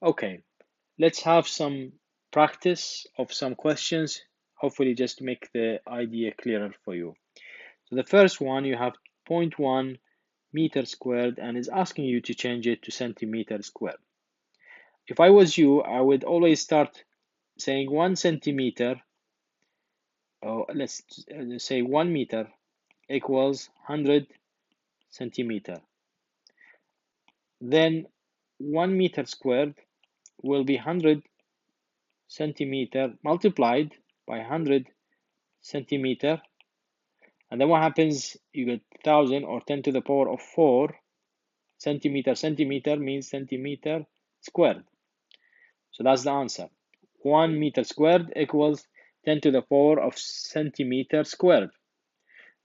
Okay, let's have some practice of some questions, hopefully just to make the idea clearer for you. So the first one, you have 0.1 meter squared and is asking you to change it to centimeter squared. If I was you, I would always start saying 1 centimeter, or let's say 1 meter equals 100 centimeter. Then 1 meter squared will be 100 centimeter multiplied by 100 centimeter, and then what happens? You get 1000 or 10 to the power of 4 centimeter. Centimeter means centimeter squared. So that's the answer. 1 meter squared equals 10 to the power of centimeter squared.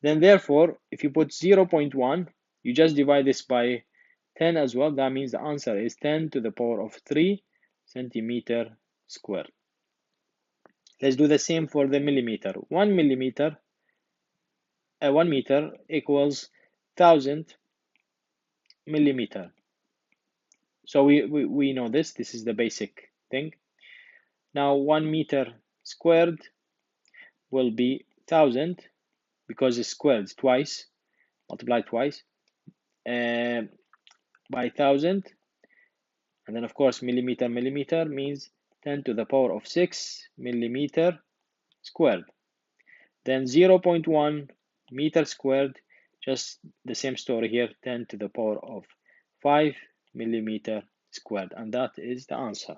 Then therefore, if you put 0.1, you just divide this by 10 as well. That means the answer is 10 to the power of 3 centimeter squared. Let's do the same for the millimeter. 1 millimeter, 1 meter equals 1000 millimeter. So we know this. This is the basic thing. Now 1 meter squared will be 1000 because it's squared twice, multiplied twice by 1000, and then of course millimeter means 10 to the power of 6 millimeter squared. Then 0.1 meter squared, just the same story here, 10 to the power of 5 millimeter squared, and that is the answer.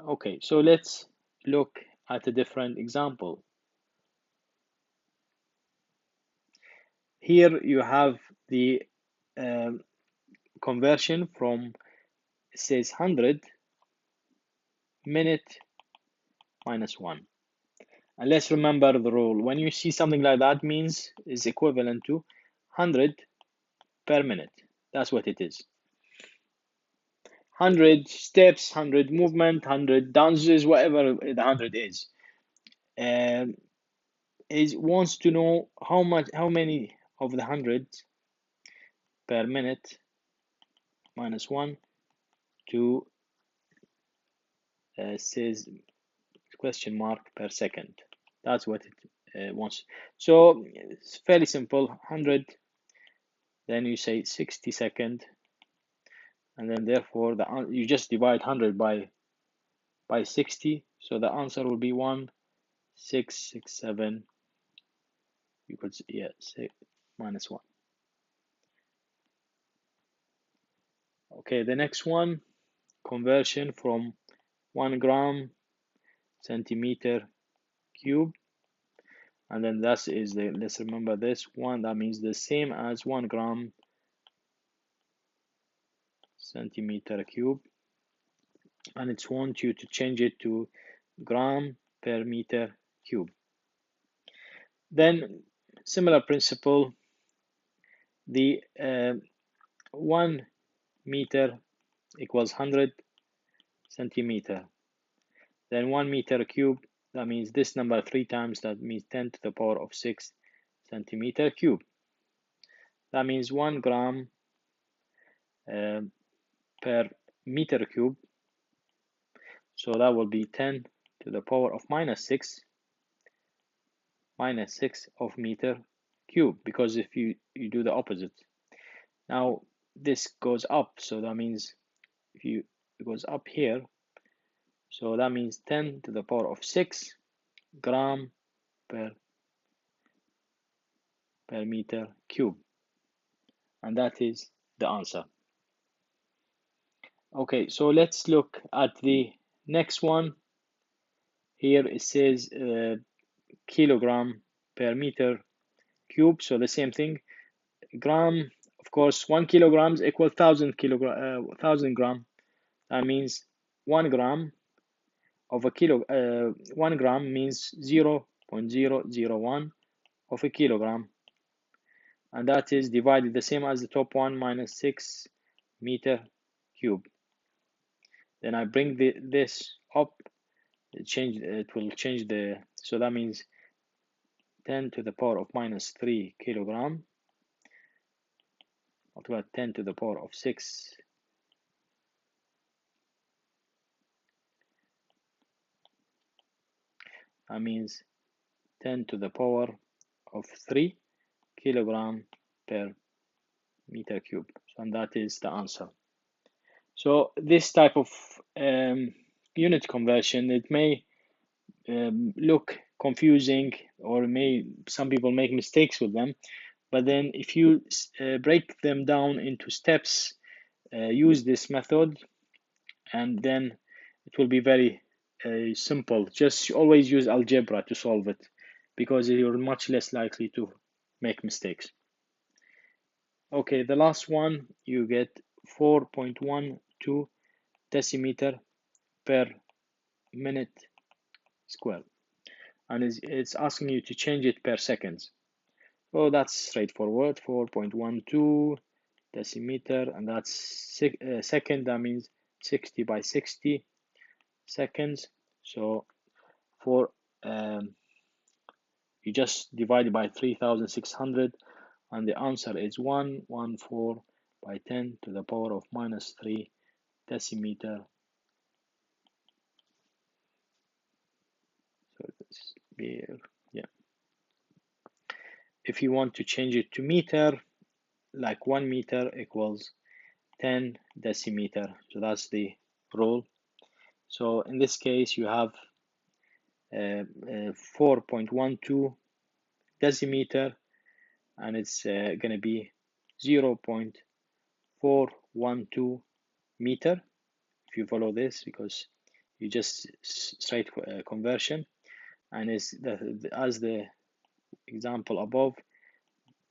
Okay, so let's look at a different example. Here you have the conversion from, it says 100 minute minus 1. And let's remember the rule. When you see something like that, means is equivalent to 100 per minute. That's what it is. 100 steps, 100 movement, 100 dances, whatever the 100 is. Wants to know how many of the 100 per minute minus 1 to says question mark per second. That's what it wants. So it's fairly simple. 100, then you say 60 second, and then therefore you just divide 100 by 60. So the answer will be 1667. You could say minus 1. Okay, the next one, conversion from 1 gram centimeter cube, and then that is let's remember this one, that means the same as 1 gram centimeter cube, and it's want you to change it to gram per meter cube. Then similar principle, the 1 meter equals 100 centimeter. Then 1 meter cube, that means this number 3 times, that means 10 to the power of 6 centimeter cube. That means 1 gram per meter cube. So that will be 10 to the power of minus 6 of meter cube, because if you do the opposite. Now this goes up, so that means if it goes up here, so that means 10 to the power of 6 gram per meter cube, and that is the answer. Okay, so let's look at the next one. Here it says kilogram per meter cube, so the same thing. Gram, of course, 1 kilogram equals 1000 gram. That means 1 gram of a kilo. 1 gram means 0.001 of a kilogram, and that is divided the same as the top one minus 6 meter cube. Then I bring this up, it will change the, so that means 10 to the power of minus 3 kilogram multiplied 10 to the power of 6 that means 10 to the power of 3 kilogram per meter cube. And that is the answer. So this type of unit conversion, it may look confusing, or some people make mistakes with them, but then if you break them down into steps, use this method, and then it will be very simple. Just always use algebra to solve it, because you're much less likely to make mistakes. Okay, the last one, you get 4.12 decimeter per minute squared, and it's asking you to change it per seconds. So that's straightforward. 4.12 decimeter, and that's second. That means 60 by 60 seconds. So for you just divide it by 3,600, and the answer is 114 by 10 to the power of minus 3 decimeter. So this here, yeah. If you want to change it to meter, like 1 meter equals 10 decimeter. So that's the rule. So in this case, you have 4.12 decimeter, and it's going to be 0.412 meter if you follow this, because you just straight conversion, and is as the example above,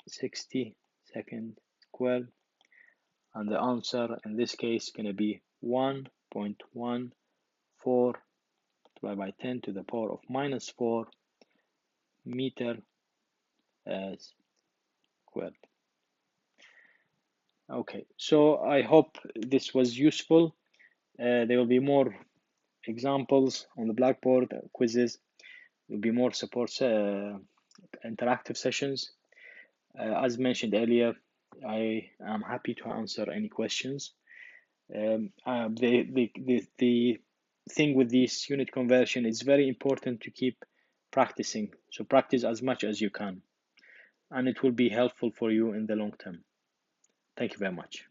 60 second squared, and the answer in this case is going to be 1.14 divided by 10 to the power of minus 4 meter squared. Okay, so I hope this was useful. There will be more examples on the Blackboard, quizzes. There will be more support interactive sessions. As mentioned earlier, I am happy to answer any questions. The thing with this unit conversion, is very important to keep practicing. So practice as much as you can, and it will be helpful for you in the long term. Thank you very much.